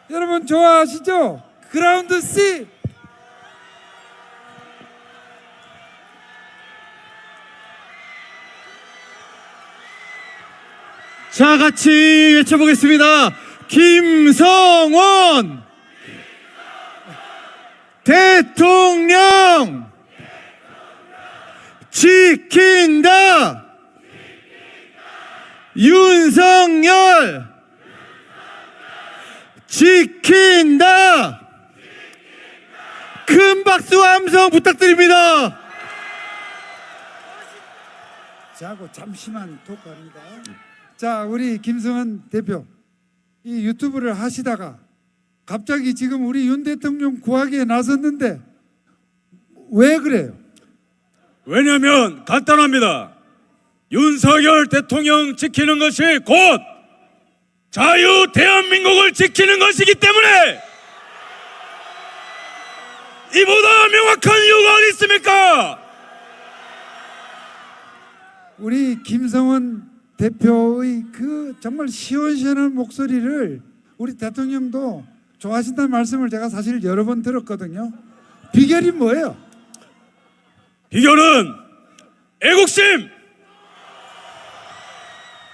여러분 좋아하시죠? 그라운드 C. 자, 같이 외쳐보겠습니다. 김성원 대통령 지킨다. 윤석열 지킨다. 큰 박수 함성 부탁드립니다. 자고 잠시만 토크합니다. 자, 우리 김성원 대표, 이 유튜브를 하시다가 갑자기 지금 우리 윤 대통령 구하기에 나섰는데 왜 그래요? 왜냐하면 간단합니다. 윤석열 대통령 지키는 것이 곧 자유 대한민국을 지키는 것이기 때문에 이보다 명확한 이유가 어디 있습니까? 우리 김성원 대표의 그 정말 시원시원한 목소리를 우리 대통령도 좋아하신다는 말씀을 제가 사실 여러 번 들었거든요. 비결이 뭐예요? 비결은 애국심,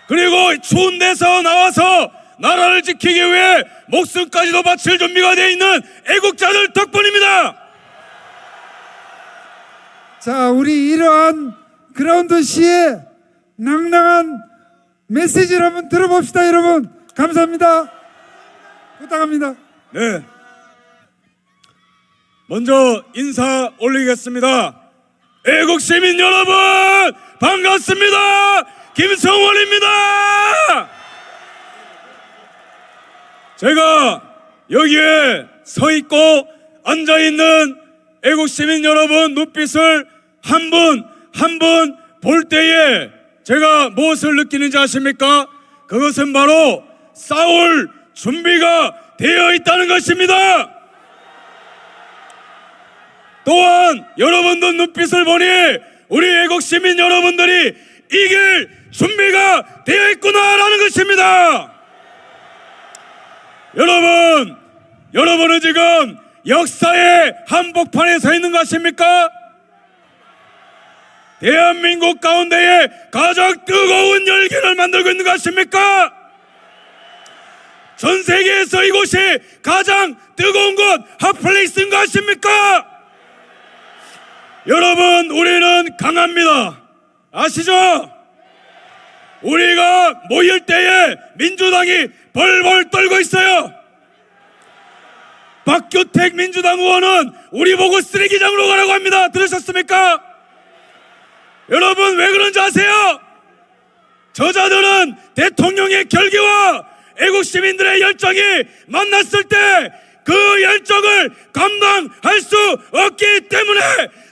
그리고 추운 데서 나와서 나라를 지키기 위해 목숨까지도 바칠 준비가 되어 있는 애국자들 덕분입니다. 자, 우리 이러한 그라운드 C의 낭낭한 메시지를 한번 들어봅시다. 여러분 감사합니다. 부탁합니다. 네, 먼저 인사 올리겠습니다. 애국 시민 여러분 반갑습니다. 김성원입니다. 제가 여기에 서 있고 앉아 있는 애국 시민 여러분 눈빛을 한 분 한 분 볼 때에 제가 무엇을 느끼는지 아십니까? 그것은 바로 싸울 준비가 되어 있다는 것입니다. 또한 여러분들 눈빛을 보니 우리 애국 시민 여러분들이 이길 준비가 되어 있구나라는 것입니다. 여러분은 지금 역사의 한복판에 서 있는 것 아십니까? 대한민국 가운데에 가장 뜨거운 열기를 만들고 있는 것 아십니까? 전 세계에서 이곳이 가장 뜨거운 곳 핫플레이스인 것 아십니까? 여러분, 우리는 강합니다. 아시죠? 우리가 모일 때에 민주당이 벌벌 떨고 있어요. 박규택 민주당 의원은 우리 보고 쓰레기장으로 가라고 합니다. 들으셨습니까? 여러분, 왜 그런지 아세요? 저자들은 대통령의 결기와 애국 시민들의 열정이 만났을 때 그 열정을 감당할 수 없기 때문에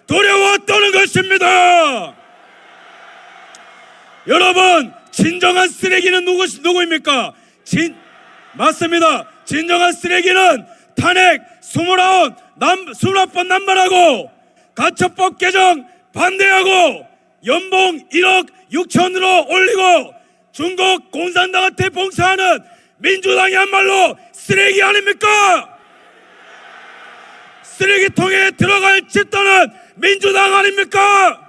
두려워 떠는 것입니다. 여러분, 진정한 쓰레기는 누구입니까? 맞습니다. 진정한 쓰레기는 탄핵 29번 남발하고 가처법 개정 반대하고 연봉 1억 6천으로 올리고 중국 공산당한테 봉사하는 민주당이야말로 쓰레기 아닙니까? 쓰레기통에 들어갈 집단은 민주당 아닙니까?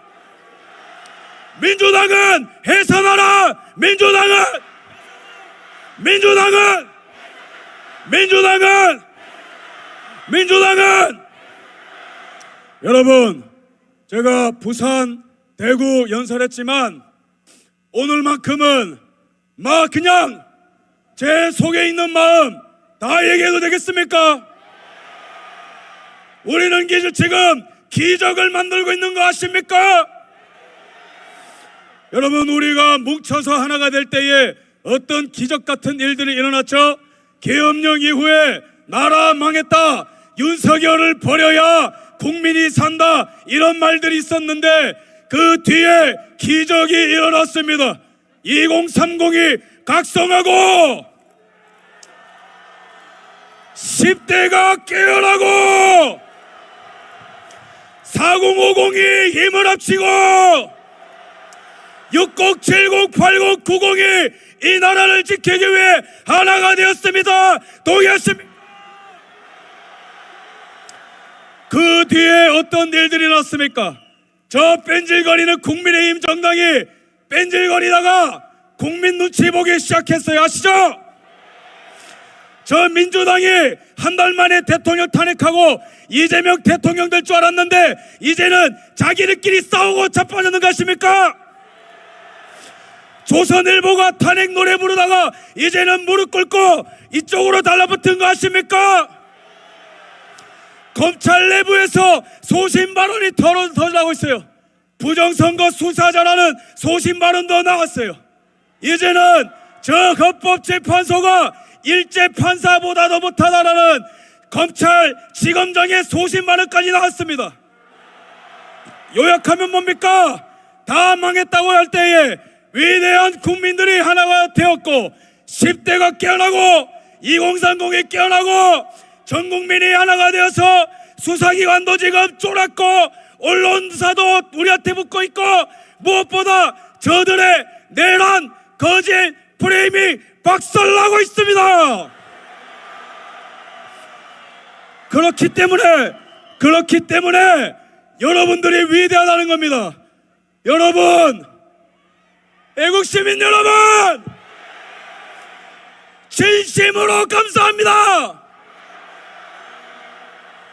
민주당은 해산하라! 민주당은 여러분, 제가 부산, 대구 연설했지만 오늘만큼은 그냥 제 속에 있는 마음 다 얘기해도 되겠습니까? 우리는 지금 기적을 만들고 있는 거 아십니까? 여러분, 우리가 뭉쳐서 하나가 될 때에 어떤 기적 같은 일들이 일어났죠? 계엄령 이후에 나라 망했다, 윤석열을 버려야 국민이 산다, 이런 말들이 있었는데 그 뒤에 기적이 일어났습니다. 2030이 각성하고 10대가 깨어나고 4050이 힘을 합치고 60, 70, 80, 90이 이 나라를 지키기 위해 하나가 되었습니다. 동의하십니까? 그 뒤에 어떤 일들이 났습니까? 저 뺀질거리는 국민의힘 정당이 뺀질거리다가 국민 눈치 보기 시작했어요. 아시죠? 저 민주당이 한 달 만에 대통령 탄핵하고 이재명 대통령 될 줄 알았는데 이제는 자기들끼리 싸우고 자빠지는 것입니까? 조선일보가 탄핵 노래 부르다가 이제는 무릎 꿇고 이쪽으로 달라붙은 거 아십니까? 검찰 내부에서 소신 발언이 터져나오고 있어요. 부정선거 수사자라는 소신 발언도 나왔어요. 이제는 저 헌법재판소가 일제 판사보다도 못하다라는 검찰 지검장의 소신 발언까지 나왔습니다. 요약하면 뭡니까? 다 망했다고 할 때에 위대한 국민들이 하나가 되었고 10대가 깨어나고 2030이 깨어나고 전 국민이 하나가 되어서 수사기관도 지금 쫄았고 언론사도 우리한테 붙고 있고 무엇보다 저들의 내란 거짓 프레임이 박살나고 있습니다. 그렇기 때문에 여러분들이 위대하다는 겁니다. 여러분, 애국시민 여러분, 진심으로 감사합니다.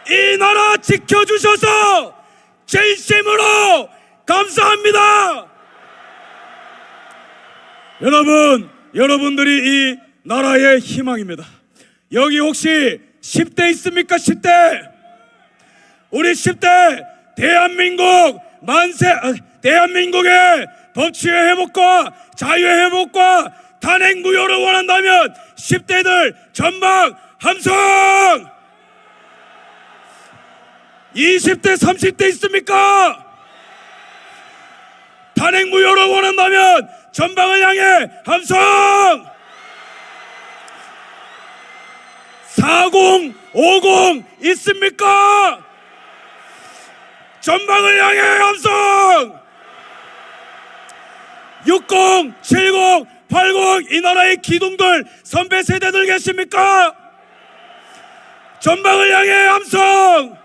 이 나라 지켜주셔서 진심으로 감사합니다. 여러분들이 이 나라의 희망입니다. 여기 혹시 10대 있습니까? 10대. 우리 10대 대한민국의 법치의 회복과 자유의 회복과 탄핵 무효를 원한다면 10대들 전방 함성! 20대 30대 있습니까? 탄핵 무효를 원한다면 전방을 향해 함성! 40, 50 있습니까? 전방을 향해 함성! 60, 70, 80 이 나라의 기둥들 선배 세대들 계십니까? 전방을 향해 함성!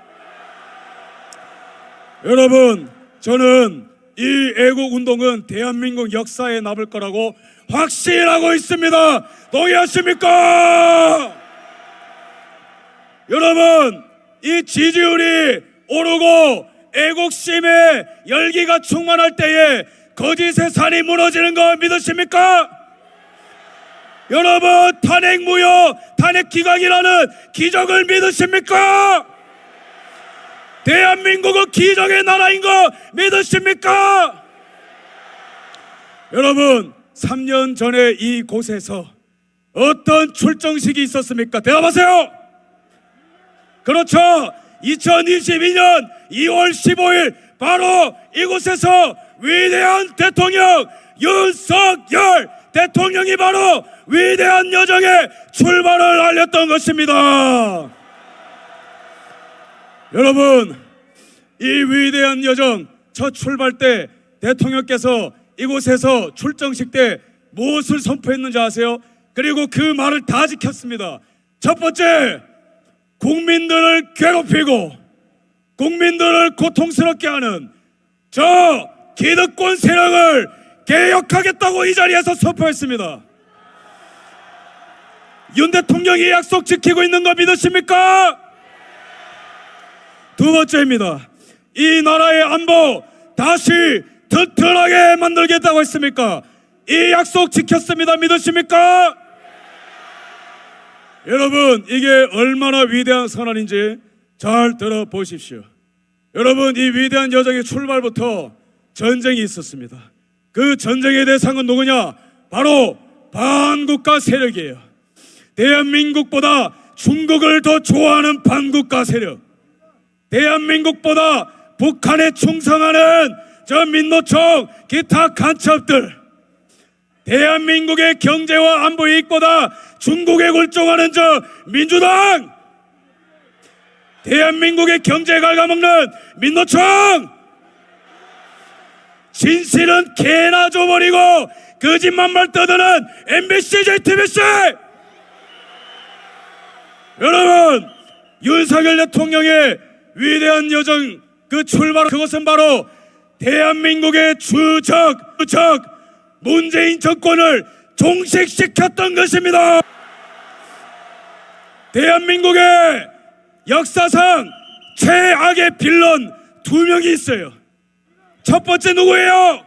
여러분, 저는 이 애국운동은 대한민국 역사에 남을 거라고 확신하고 있습니다. 동의하십니까? 여러분, 이 지지율이 오르고 애국심의 열기가 충만할 때에 거짓의 산이 무너지는 거 믿으십니까? 여러분, 탄핵 무효, 탄핵 기각이라는 기적을 믿으십니까? 대한민국은 기적의 나라인 거 믿으십니까? 여러분, 3년 전에 이곳에서 어떤 출정식이 있었습니까? 대답하세요. 그렇죠. 2022년 2월 15일 바로 이곳에서 위대한 대통령 윤석열 대통령이 바로 위대한 여정의 출발을 알렸던 것입니다. 여러분, 이 위대한 여정 첫 출발 때 대통령께서 이곳에서 출정식 때 무엇을 선포했는지 아세요? 그리고 그 말을 다 지켰습니다. 첫 번째, 국민들을 괴롭히고 국민들을 고통스럽게 하는 저 기득권 세력을 개혁하겠다고 이 자리에서 선포했습니다. 윤 대통령이 약속 지키고 있는 거 믿으십니까? 두 번째입니다. 이 나라의 안보 다시 튼튼하게 만들겠다고 했습니까? 이 약속 지켰습니다. 믿으십니까? 여러분, 이게 얼마나 위대한 선언인지 잘 들어보십시오. 여러분, 이 위대한 여정의 출발부터 전쟁이 있었습니다. 그 전쟁의 대상은 누구냐? 바로 반국가 세력이에요. 대한민국보다 중국을 더 좋아하는 반국가 세력, 대한민국보다 북한에 충성하는 저 민노총 기타 간첩들, 대한민국의 경제와 안보 이익보다 중국에 굴종하는 저 민주당, 대한민국의 경제 갉아먹는 민노총, 진실은 개나 줘버리고 거짓말만 떠드는 MBC, JTBC. 여러분, 윤석열 대통령의 위대한 여정 그 출발, 그것은 바로 대한민국의 주적 문재인 정권을 종식시켰던 것입니다. 대한민국의 역사상 최악의 빌런 두 명이 있어요. 첫 번째 누구예요?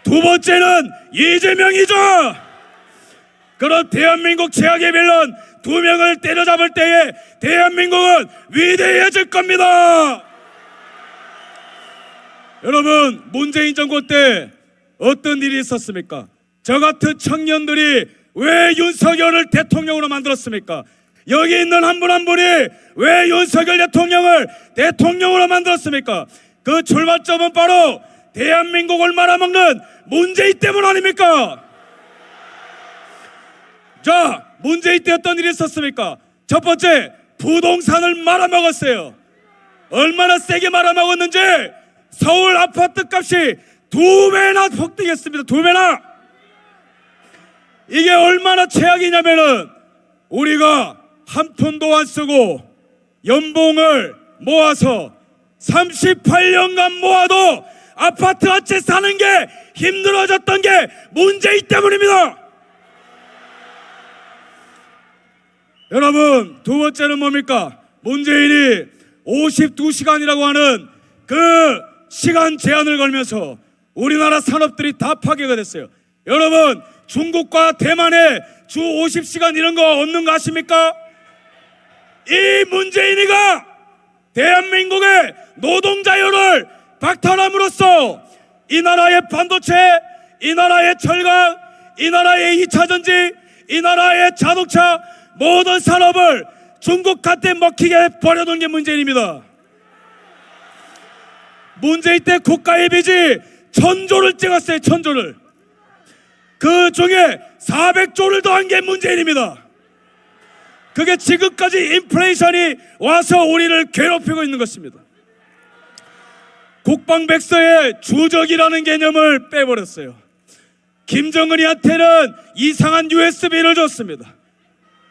두 번째는 이재명이죠. 그런 대한민국 최악의 빌런 두 명을 때려잡을 때에 대한민국은 위대해질 겁니다. 여러분, 문재인 정권 때 어떤 일이 있었습니까? 저 같은 청년들이 왜 윤석열을 대통령으로 만들었습니까? 여기 있는 한 분 한 분이 왜 윤석열 대통령을 대통령으로 만들었습니까? 그 출발점은 바로 대한민국을 말아먹는 문재인 때문 아닙니까? 자, 문재인 때 어떤 일이 있었습니까? 첫 번째, 부동산을 말아먹었어요. 얼마나 세게 말아먹었는지 서울 아파트 값이 2배나 폭등했습니다. 2배나. 이게 얼마나 최악이냐면은 우리가 한 푼도 안 쓰고 연봉을 모아서 38년간 모아도 아파트 한 채 사는 게 힘들어졌던 게 문재인 때문입니다. 여러분, 두 번째는 뭡니까? 문재인이 52시간이라고 하는 그 시간 제한을 걸면서 우리나라 산업들이 다 파괴가 됐어요. 여러분, 중국과 대만에 주 50시간 이런 거 없는 거 아십니까? 이 문재인이가 대한민국의 노동자율을 박탈함으로써 이 나라의 반도체, 이 나라의 철강, 이 나라의 2차전지, 이 나라의 자동차 모든 산업을 중국한테 먹히게 버려놓은 게 문재인입니다. 문재인 때 국가의 빚이 1000조를 찍었어요. 1000조를. 그 중에 400조를 더한 게 문재인입니다. 그게 지금까지 인플레이션이 와서 우리를 괴롭히고 있는 것입니다. 국방백서에 주적이라는 개념을 빼버렸어요. 김정은이한테는 이상한 USB를 줬습니다.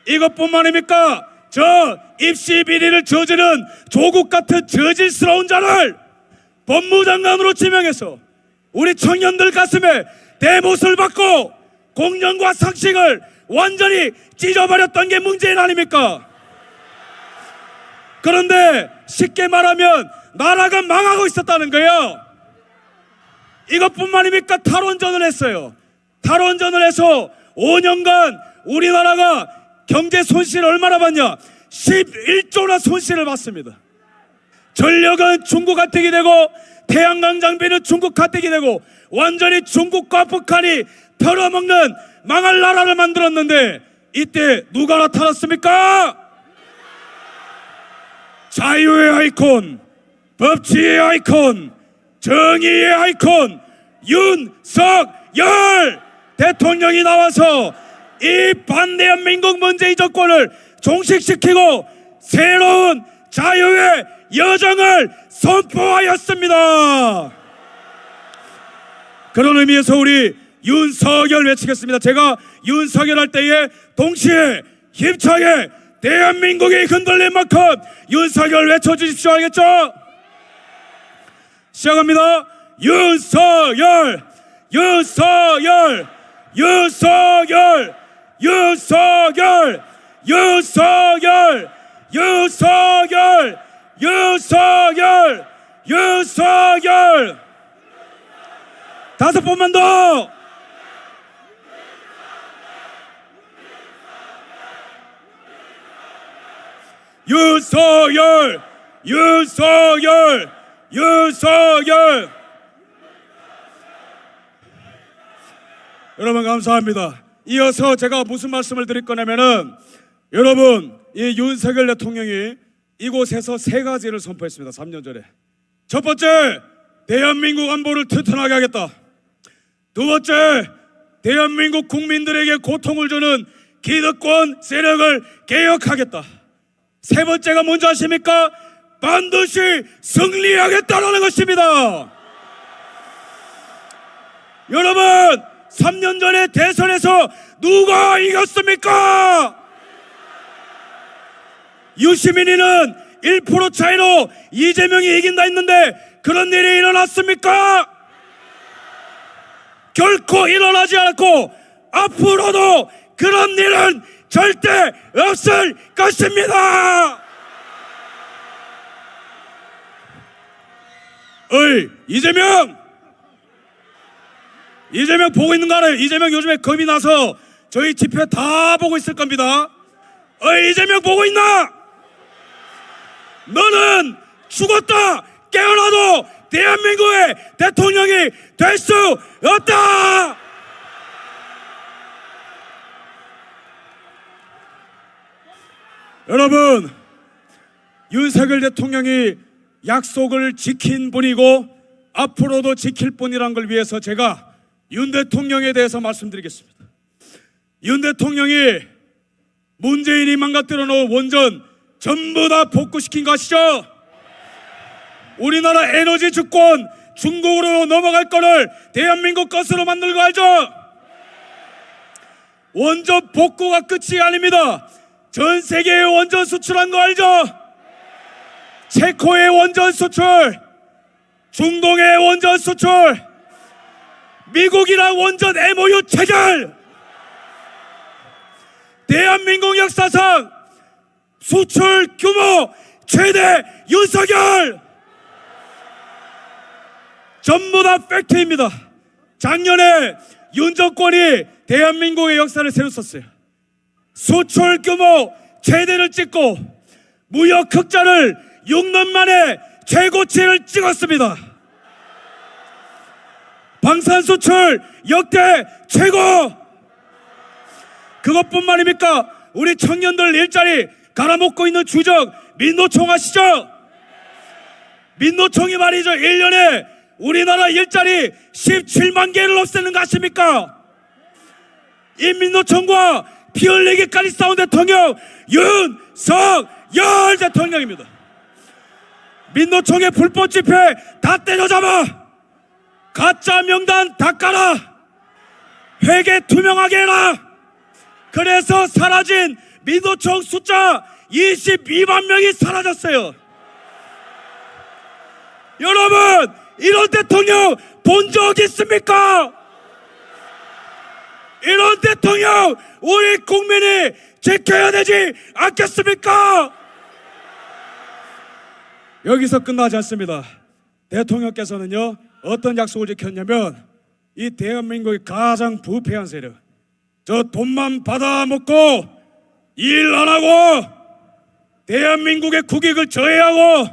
이것뿐만 아닙니까? 저 입시 비리를 저지른 조국 같은 저질스러운 자를 법무장관으로 지명해서 우리 청년들 가슴에 대못을 받고 공연과 상식을 완전히 찢어버렸던 게 문재인 아닙니까? 그런데 쉽게 말하면 나라가 망하고 있었다는 거예요. 이것뿐만 아닙니까? 탈원전을 했어요. 탈원전을 해서 5년간 우리나라가 경제 손실을 얼마나 받냐? 11조나 손실을 받습니다. 전력은 중국 혜택이 되고 태양광 장비는 중국 혜택이 되고 완전히 중국과 북한이 털어먹는 망할 나라를 만들었는데 이때 누가 나타났습니까? 자유의 아이콘, 법치의 아이콘, 정의의 아이콘 윤석열 대통령이 나와서 이 반대한민국 문재인 정권을 종식시키고 새로운 자유의 여정을 선포하였습니다. 그런 의미에서 우리 윤석열 외치겠습니다. 제가 윤석열 할 때에 동시에 힘차게 대한민국이 흔들린 만큼 윤석열 외쳐주십시오. 알겠죠? 시작합니다. 윤석열, 윤석열, 윤석열, 윤석열, 윤석열, 윤석열, 윤석열, 윤석열. 5번만 더. 윤석열, 윤석열, 윤석열. 여러분 감사합니다. 이어서 제가 무슨 말씀을 드릴 거냐면은 여러분, 이 윤석열 대통령이 이곳에서 3가지를 선포했습니다. 3년 전에. 첫 번째, 대한민국 안보를 튼튼하게 하겠다. 두 번째, 대한민국 국민들에게 고통을 주는 기득권 세력을 개혁하겠다. 세 번째가 뭔지 아십니까? 반드시 승리하겠다는 것입니다. 여러분, 3년 전에 대선에서 누가 이겼습니까? 유시민이는 1% 차이로 이재명이 이긴다 했는데 그런 일이 일어났습니까? 결코 일어나지 않았고 앞으로도 그런 일은 절대 없을 것입니다. 어이, 이재명 보고 있는 거 알아요? 이재명 요즘에 겁이 나서 저희 집회 다 보고 있을 겁니다. 어이, 이재명 보고 있나? 너는 죽었다 깨어나도 대한민국의 대통령이 될 수 없다. 여러분, 윤석열 대통령이 약속을 지킨 분이고 앞으로도 지킬 분이란 걸 위해서 제가 윤 대통령에 대해서 말씀드리겠습니다. 윤 대통령이 문재인이 망가뜨려 놓은 원전 전부 다 복구시킨 거 아시죠? 우리나라 에너지 주권 중국으로 넘어갈 거를 대한민국 것으로 만들 거 알죠? 원전 복구가 끝이 아닙니다. 전 세계에 원전 수출한 거 알죠? 체코의 원전 수출, 중동의 원전 수출, 미국이랑 원전 MOU 체결. 대한민국 역사상 수출 규모 최대 윤석열. 전부 다 팩트입니다. 작년에 윤 정권이 대한민국의 역사를 새로 썼어요. 수출 규모 최대를 찍고 무역 흑자를 6년 만에 최고치를 찍었습니다. 방산 수출 역대 최고. 그것뿐만입니까? 우리 청년들 일자리 갈아먹고 있는 주적 민노총 아시죠? 민노총이 말이죠, 1년에 우리나라 일자리 17만 개를 없애는 거 아십니까? 이 민노총과 피 흘리기까지 싸운 대통령 윤석열 대통령입니다. 민노총의 불법 집회 다 때려잡아, 가짜 명단 다 깔아, 회계 투명하게 해라. 그래서 사라진 민노총 숫자 22만 명이 사라졌어요. 여러분, 이런 대통령 본 적 있습니까? 이런 대통령 우리 국민이 지켜야 되지 않겠습니까? 여기서 끝나지 않습니다. 대통령께서는요, 어떤 약속을 지켰냐면 이 대한민국의 가장 부패한 세력, 저 돈만 받아먹고 일 안 하고 대한민국의 국익을 저해하고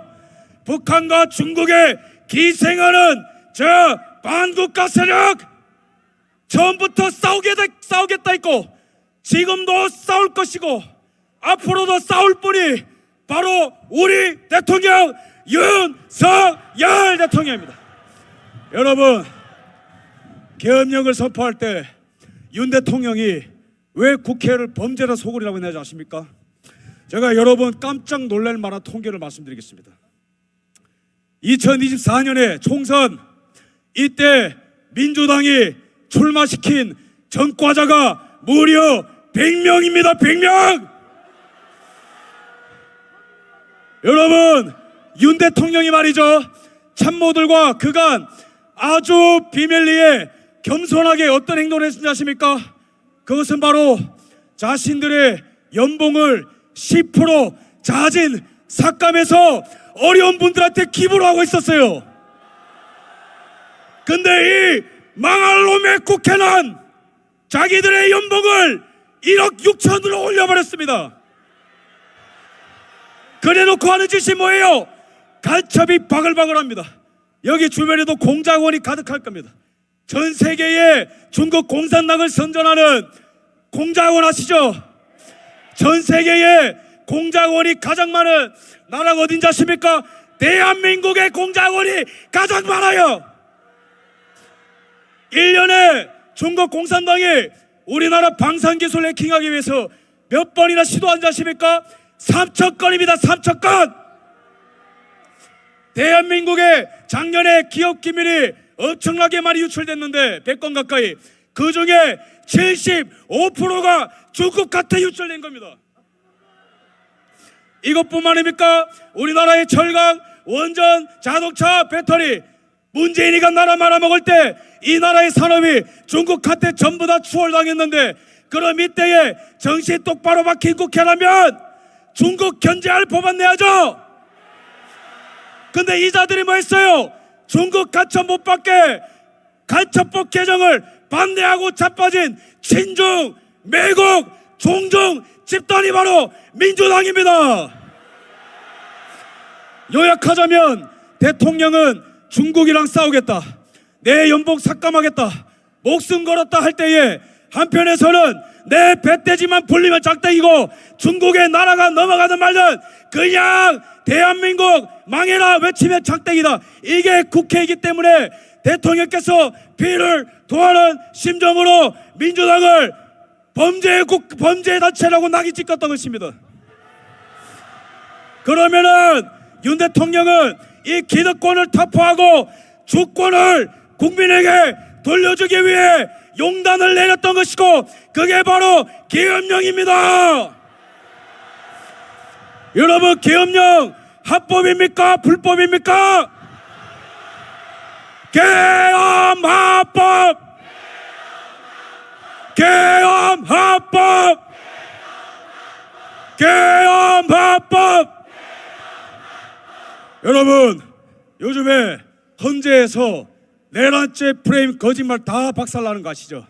북한과 중국에 기생하는 저 반국가 세력, 처음부터 싸우겠다 했고 지금도 싸울 것이고 앞으로도 싸울 분이 바로 우리 대통령 윤석열 대통령입니다. 여러분, 계엄령을 선포할 때 윤 대통령이 왜 국회를 범죄자 소굴이라고 했는지 아십니까? 제가 여러분 깜짝 놀랄 만한 통계를 말씀드리겠습니다. 2024년에 총선, 이때 민주당이 출마시킨 전과자가 무려 100명입니다. 100명! 여러분, 윤 대통령이 말이죠, 참모들과 그간 아주 비밀리에 겸손하게 어떤 행동을 했는지 아십니까? 그것은 바로 자신들의 연봉을 10% 자진 삭감해서 어려운 분들한테 기부를 하고 있었어요. 근데 이 망할 놈의 국회는 자기들의 연봉을 1억 6천으로 올려버렸습니다. 그래놓고 하는 짓이 뭐예요? 간첩이 바글바글합니다. 여기 주변에도 공작원이 가득할 겁니다. 전 세계에 중국 공산당을 선전하는 공작원 아시죠? 전 세계에 공작원이 가장 많은 나라가 어딘지 아십니까? 대한민국의 공작원이 가장 많아요. 1년에 중국 공산당이 우리나라 방산기술 해킹하기 위해서 몇 번이나 시도한지 아십니까? 3천 건입니다. 3천 건. 대한민국의 작년에 기업 기밀이 엄청나게 많이 유출됐는데 100건 가까이, 그 중에 75%가 중국 카드에 유출된 겁니다. 이것뿐만 아닙니까? 우리나라의 철강, 원전, 자동차, 배터리, 문재인이가 나라 말아먹을 때 이 나라의 산업이 중국한테 전부 다 추월당했는데, 그럼 이때에 정신 똑바로 박힌 국회라면 중국 견제할 법안 내야죠. 근데 이 자들이 뭐 했어요? 중국 간첩 못 받게 간첩법 개정을 반대하고 자빠진 친중, 매국, 종중 집단이 바로 민주당입니다. 요약하자면 대통령은 중국이랑 싸우겠다, 내 연봉 삭감하겠다, 목숨 걸었다 할 때에 한편에서는 내 배돼지만 불리면 작대기고 중국의 나라가 넘어가든 말든 그냥 대한민국 망해라 외치면 작대기다. 이게 국회이기 때문에 대통령께서 피를 토하는 심정으로 민주당을 범죄 단체라고 낙인 찍었던 것입니다. 그러면은 윤 대통령은 이 기득권을 타파하고 주권을 국민에게 돌려주기 위해 용단을 내렸던 것이고, 그게 바로 계엄령입니다. 여러분, 계엄령 합법입니까? 불법입니까? 계엄합법! 계엄합법! 계엄합법! 여러분, 요즘에 헌재에서 내란죄 프레임 거짓말 다 박살나는 거 아시죠?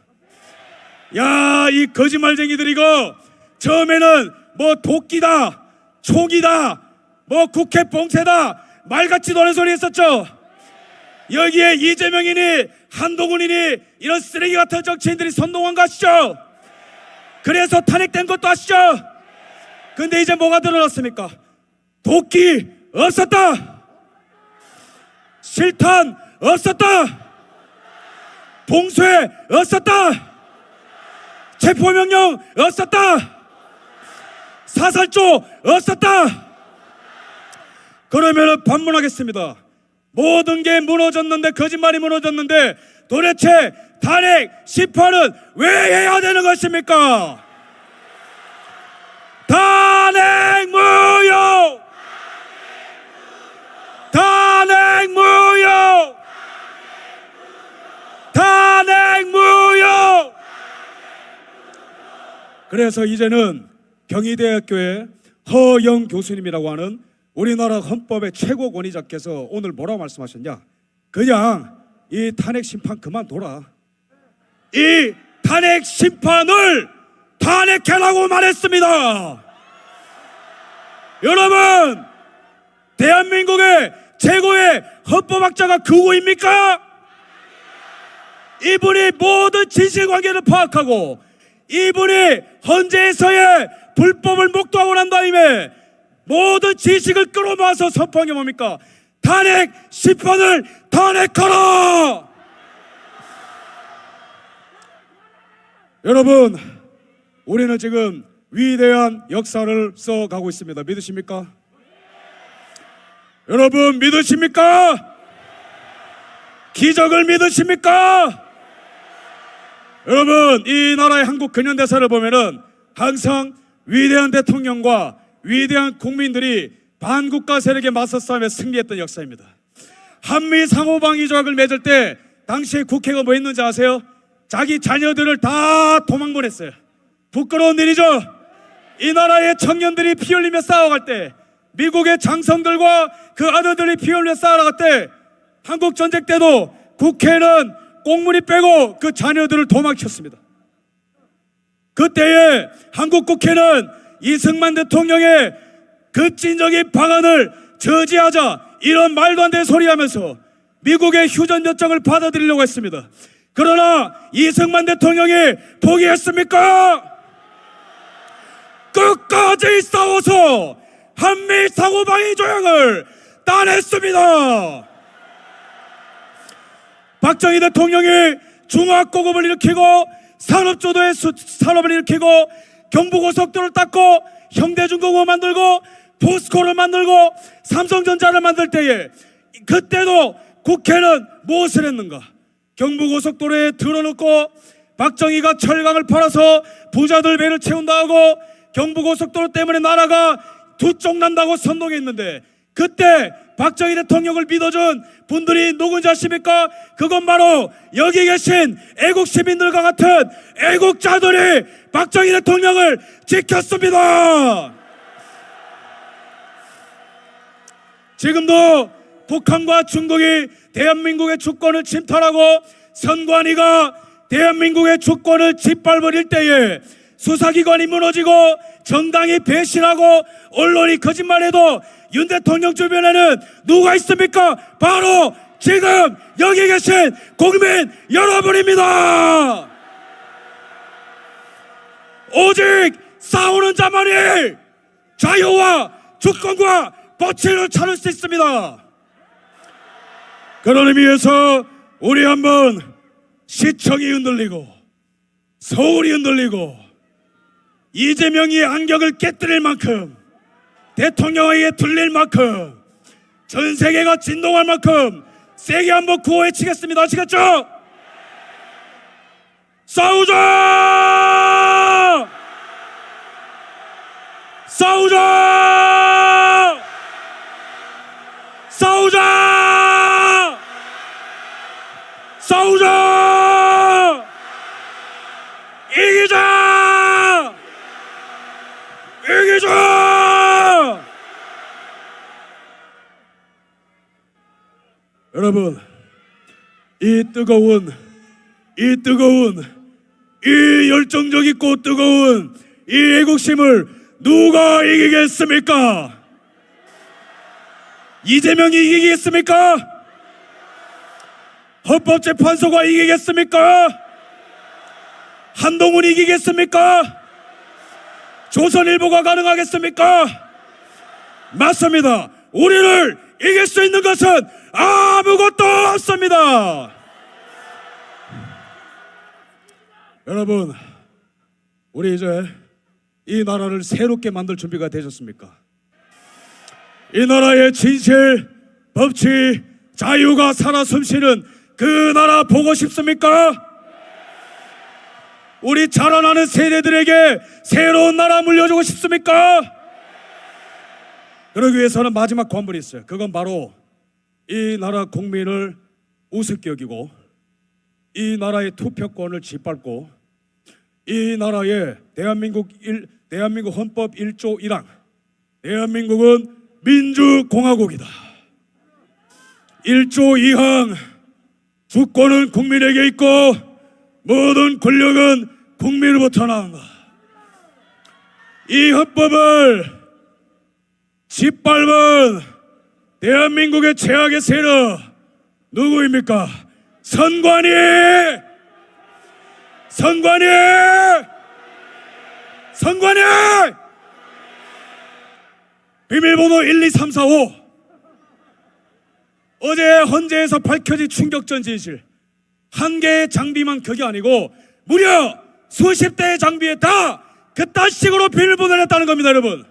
야, 이 거짓말쟁이들 이거 처음에는 뭐 도끼다, 총이다, 뭐 국회 봉쇄다, 말 같지도 않은 소리 했었죠. 여기에 이재명이니 한동훈이니 이런 쓰레기 같은 정치인들이 선동한 거 아시죠? 그래서 탄핵된 것도 아시죠? 근데 이제 뭐가 드러났습니까? 도끼 없었다, 실탄 없었다, 봉쇄 없었다, 체포명령 없었다, 사살조 없었다. 그러면 반문하겠습니다. 모든 게 무너졌는데, 거짓말이 무너졌는데 도대체 탄핵 심판은 왜 해야 되는 것입니까? 탄핵 무효! 탄핵 무효! 탄핵 무효! 그래서 이제는 경희대학교의 허영 교수님이라고 하는 우리나라 헌법의 최고 권위자께서 오늘 뭐라고 말씀하셨냐? 그냥 이 탄핵 심판 그만둬라, 이 탄핵 심판을 탄핵해라고 말했습니다. 여러분, 대한민국의 최고의 헌법학자가 그우입니까? 이분이 모든 진실관계를 파악하고 이분이 헌재에서의 불법을 목도하고 난 다음에 모든 지식을 끌어모아서 선포한 게 뭡니까? 탄핵 심판을 탄핵하라! 여러분, 우리는 지금 위대한 역사를 써가고 있습니다. 믿으십니까? 여러분, 믿으십니까? 기적을 믿으십니까? 여러분, 이 나라의 한국 근현대사를 보면은 항상 위대한 대통령과 위대한 국민들이 반국가 세력에 맞서 싸우며 승리했던 역사입니다. 한미 상호방위 조약을 맺을 때 당시에 국회가 뭐 했는지 아세요? 자기 자녀들을 다 도망보냈어요. 부끄러운 일이죠. 이 나라의 청년들이 피 흘리며 싸워갈 때, 미국의 장성들과 그 아들들이 피 흘리며 싸워갈 때, 한국 전쟁 때도 국회는 꽁무니 빼고 그 자녀들을 도망쳤습니다. 그때에 한국 국회는 이승만 대통령의 그 찐적인 방안을 저지하자 이런 말도 안 되는 소리 하면서 미국의 휴전 요청을 받아들이려고 했습니다. 그러나 이승만 대통령이 포기했습니까? 끝까지 싸워서 한미 상호방위 조약을 따냈습니다. 박정희 대통령이 중화고급을 일으키고 산업조도의 산업을 일으키고 경부고속도로를 닦고 현대중공업 만들고 포스코를 만들고 삼성전자를 만들 때에 그때도 국회는 무엇을 했는가? 경부고속도로에 들어놓고 박정희가 철강을 팔아서 부자들 배를 채운다 하고 경부고속도로 때문에 나라가 두 쪽 난다고 선동했는데 그때 박정희 대통령을 믿어준 분들이 누군지 아십니까? 그건 바로 여기 계신 애국 시민들과 같은 애국자들이 박정희 대통령을 지켰습니다. 지금도 북한과 중국이 대한민국의 주권을 침탈하고 선관위가 대한민국의 주권을 짓밟을 때에 수사기관이 무너지고 정당이 배신하고 언론이 거짓말해도 윤 대통령 주변에는 누가 있습니까? 바로 지금 여기 계신 국민 여러분입니다. 오직 싸우는 자만이 자유와 주권과 법치를 찾을 수 있습니다. 그런 의미에서 우리 한번 시청이 흔들리고 서울이 흔들리고 이재명이 안경을 깨뜨릴 만큼 대통령에게 들릴 만큼 전 세계가 진동할 만큼 세게 한번 구호 외치겠습니다. 아시겠죠? 싸우자! 싸우자! 싸우자! 싸우자! 이기자! 이기자! 여러분, 이 열정적 있고 뜨거운 이 애국심을 누가 이기겠습니까? 이재명이 이기겠습니까? 헌법재판소가 이기겠습니까? 한동훈이 이기겠습니까? 조선일보가 가능하겠습니까? 맞습니다. 우리를 이길 수 있는 것은 아무것도 없습니다. 여러분, 우리 이제 이 나라를 새롭게 만들 준비가 되셨습니까? 이 나라의 진실, 법치, 자유가 살아 숨쉬는 그 나라 보고 싶습니까? 우리 자라나는 세대들에게 새로운 나라 물려주고 싶습니까? 그러기 위해서는 마지막 관문이 있어요. 그건 바로 이 나라 국민을 우습게 여기고 이 나라의 투표권을 짓밟고 이 나라의 대한민국 헌법 1조 1항 대한민국은 민주공화국이다. 1조 2항 주권은 국민에게 있고 모든 권력은 국민으로부터 나온다. 이 헌법을 짓밟은 대한민국의 최악의 세력 누구입니까? 선관위! 선관위! 선관위! 비밀번호 1, 2, 3, 4, 5 어제 헌재에서 밝혀진 충격전 진실 한 개의 장비만 그게 아니고 무려 수십 대의 장비에 다 그딴 식으로 비밀번호를 했다는 겁니다. 여러분,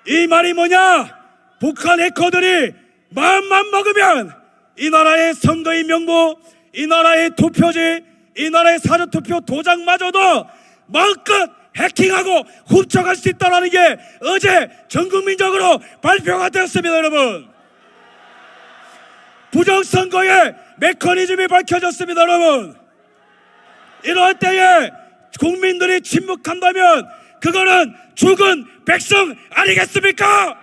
이 말이 뭐냐? 북한 해커들이 마음만 먹으면 이 나라의 선거인 명부, 이 나라의 투표지, 이 나라의 사전투표 도장마저도 마음껏 해킹하고 훔쳐갈 수 있다는 게 어제 전국민적으로 발표가 되었습니다. 여러분, 부정선거의 메커니즘이 밝혀졌습니다. 여러분, 이럴 때에 국민들이 침묵한다면 그거는 죽은 백성 아니겠습니까?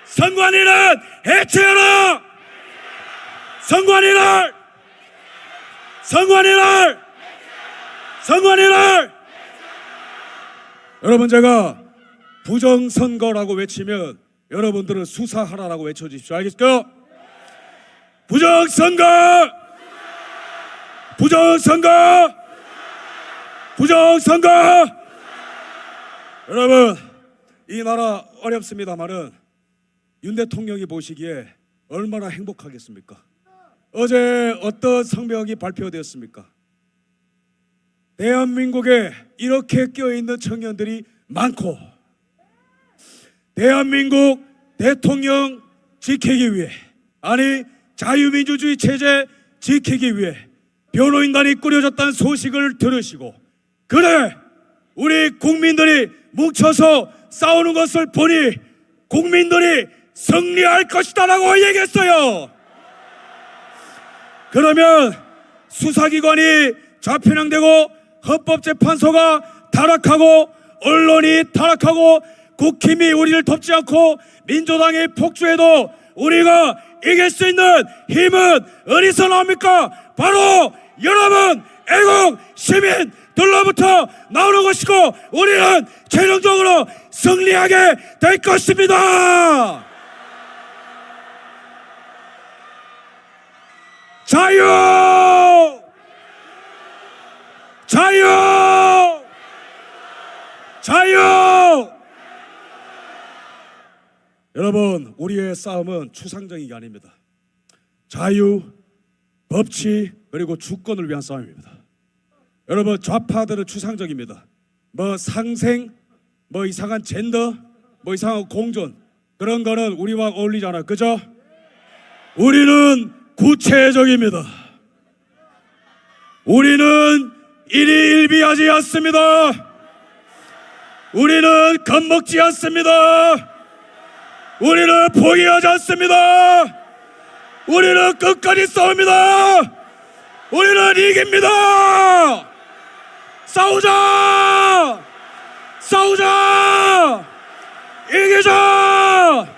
선관위를 해체하라! 선관위를! 선관위를! 선관위를! 여러분, 제가 부정선거라고 외치면 여러분들은 수사하라라고 외쳐주십시오. 알겠죠? 부정선거! 부정선거! 부정선거! 여러분, 이 나라 어렵습니다만은 윤 대통령이 보시기에 얼마나 행복하겠습니까? 어제 어떤 성명이 발표되었습니까? 대한민국에 이렇게 껴있는 청년들이 많고 대한민국 대통령 지키기 위해, 아니 자유민주주의 체제 지키기 위해 변호인단이 꾸려졌다는 소식을 들으시고, 그래 우리 국민들이 뭉쳐서 싸우는 것을 보니 국민들이 승리할 것이다라고 얘기했어요. 그러면 수사기관이 좌편향되고 헌법재판소가 타락하고 언론이 타락하고 국힘이 우리를 돕지 않고 민주당이 폭주해도 우리가 이길 수 있는 힘은 어디서 나옵니까? 바로 여러분 애국 시민들로부터 나오는 것이고 우리는 최종적으로 승리하게 될 것입니다. 자유! 자유! 자유! 여러분, 우리의 싸움은 추상적인 게 아닙니다. 자유, 법치, 그리고 주권을 위한 싸움입니다. 여러분, 좌파들은 추상적입니다. 뭐 상생, 뭐 이상한 젠더, 뭐 이상한 공존, 그런 거는 우리와 어울리지 않아요. 그죠? 우리는 구체적입니다. 우리는 일희일비하지 않습니다. 우리는 겁먹지 않습니다. 우리는 포기하지 않습니다. 우리는 끝까지 싸웁니다. 우리는 이깁니다. 싸우자! 싸우자! 이기자!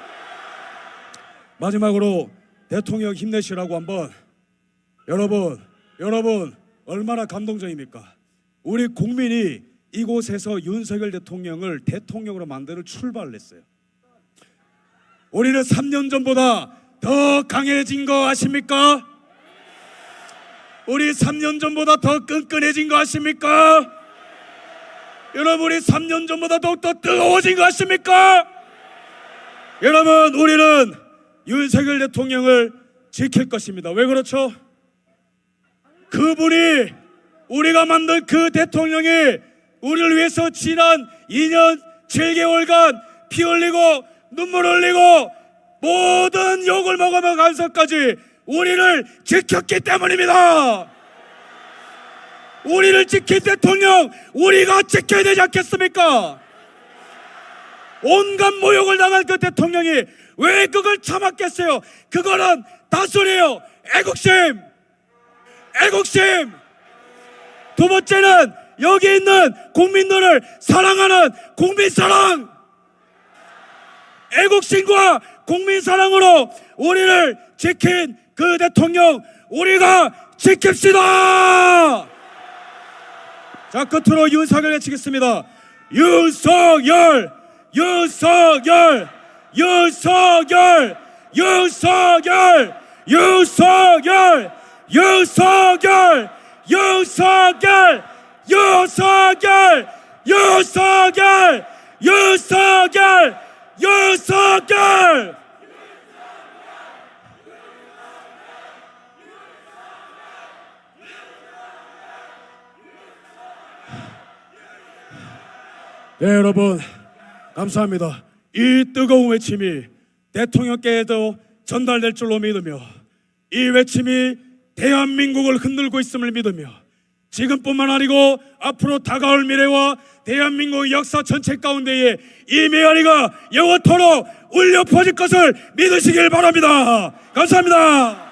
마지막으로 대통령 힘내시라고 한번 여러분 얼마나 감동적입니까? 우리 국민이 이곳에서 윤석열 대통령을 대통령으로 만드는 출발을 했어요. 우리는 3년 전보다 더 강해진 거 아십니까? 우리 3년 전보다 더 끈끈해진 거 아십니까? 여러분, 우리 3년 전보다 더욱더 뜨거워진 거 아십니까? 여러분, 우리는 윤석열 대통령을 지킬 것입니다. 왜 그렇죠? 그분이, 우리가 만든 그 대통령이 우리를 위해서 지난 2년 7개월간 피 흘리고 눈물 흘리고 모든 욕을 먹어가면서까지 우리를 지켰기 때문입니다. 우리를 지킨 대통령 우리가 지켜야 되지 않겠습니까? 온갖 모욕을 당한 그 대통령이 왜 그걸 참았겠어요? 그거는 단순해요. 애국심. 애국심. 두 번째는 여기 있는 국민들을 사랑하는 국민사랑. 애국심과 국민사랑으로 우리를 지킨 그 대통령 우리가 지킵시다. 자, 끝으로 윤석열 외치겠습니다. 윤석열, 윤석열, 윤석열, 윤석열, 윤석열, 윤석열, 윤석열, 윤석열, 윤석열, 윤석열, 윤석열. 네, 여러분 감사합니다. 이 뜨거운 외침이 대통령께도 전달될 줄로 믿으며 이 외침이 대한민국을 흔들고 있음을 믿으며 지금뿐만 아니고 앞으로 다가올 미래와 대한민국의 역사 전체 가운데에 이 메아리가 영원토록 울려 퍼질 것을 믿으시길 바랍니다. 감사합니다.